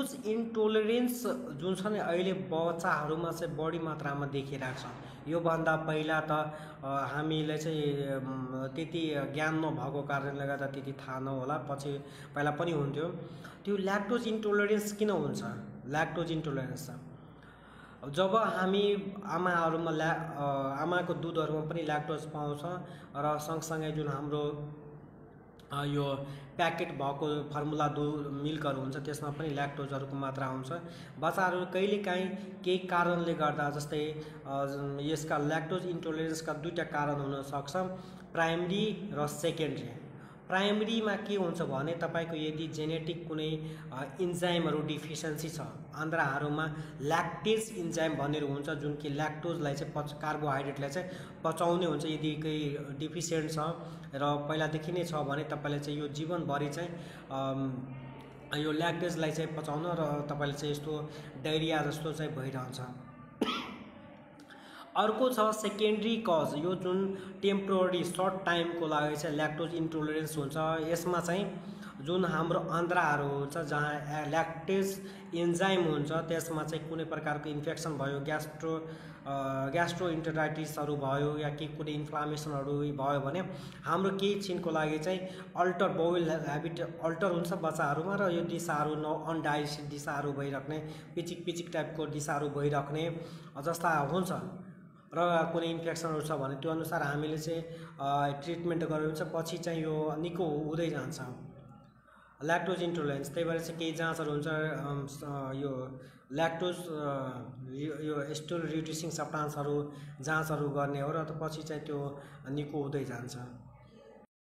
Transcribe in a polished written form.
Lactose इन्टोलरेन्स जुन छ नि अहिले बच्चाहरूमा चाहिँ बढी मात्रामा देखिरहेको छ। यो भन्दा पहिला त हामीले चाहिँ त्यति ज्ञान नभएको कारणले गर्दा त्यति थाहा नहोला, पछि पहिला पनि हुन्थ्यो। त्यो ल्याक्टोज इन्टोलरेन्स किन हुन्छ? ल्याक्टोज इन्टोलरेन्स जब हामी आमाहरूमा आमाको दुधहरूमा पनि ल्याक्टोज पाउँछ र सँगसँगै जुन हाम्रो यो प्याकेट भएको फर्मुला दुध मिल्कहरू हुन्छ त्यसमा पनि ल्याक्टोजहरूको मात्रा हुन्छ। बच्चाहरू कहिलेकाहीँ केही कारणले गर्दा, जस्तै यसका ल्याक्टोज इन्टोलरेन्सका दुईटा कारण हुन सक्छ, प्राइमरी र सेकेन्डरी। प्राइमरीमा के हुन्छ भने तपाईको यदि जेनेटिक कुनै इन्जाइमहरू डिफिसियन्सी छ, आन्द्राहरूमा ल्याक्टेज इन्जाइम भनेर हुन्छ जुन कि ल्याक्टोजलाई चाहिँ कार्बोहाइड्रेटलाई चाहिँ पचाउने हुन्छ। यदि केही डिफिसियन्ट छ र पहिलादेखि नै छ भने तपाईले चाहिँ यो जीवनभरि चाहिँ यो ल्याक्टेजलाई चाहिँ पचाउन र तपाईले चाहिँ यस्तो डायरिया जस्तो चाहिँ भइरहन्छ। अर्को छ सेकेन्डरी कज, यो जुन टेम्पोररी सर्ट टाइमको लागि चाहिँ ल्याक्टोज इन्टोलरेन्स हुन्छ। यसमा चाहिँ जुन हाम्रो आन्द्राहरू हुन्छ जहाँ ल्याक्टेज इन्जाइम हुन्छ त्यसमा चाहिँ कुनै प्रकारको इन्फेक्सन भयो, ग्यास्ट्रोइन्टेराइटिसहरू भयो या के कुनै इन्फ्लामेसनहरू भयो भने हाम्रो केही छिनको लागि चाहिँ अल्टर बाउल ह्याबिट अल्टर हुन्छ बच्चाहरूमा र यो दिशाहरू अनडाइजेस्टेड दिशाहरू भइराख्ने, पिचिक पिचिक टाइपको दिशाहरू भइराख्ने जस्ता हुन्छ र कुनै इन्फेक्सनहरू छ भने त्यो अनुसार हामीले चाहिँ ट्रिटमेन्ट गरेर चाहिँ पछि चाहिँ यो निको हुँदै जान्छ ल्याक्टोज इन्टोलरेन्स। त्यही भएर चाहिँ केही जाँचहरू हुन्छ यो ल्याक्टोज यो स्टुल रिड्युसिङ सब्स्टान्सहरू जाँचहरू गर्ने हो र पछि चाहिँ त्यो निको हुँदै जान्छ।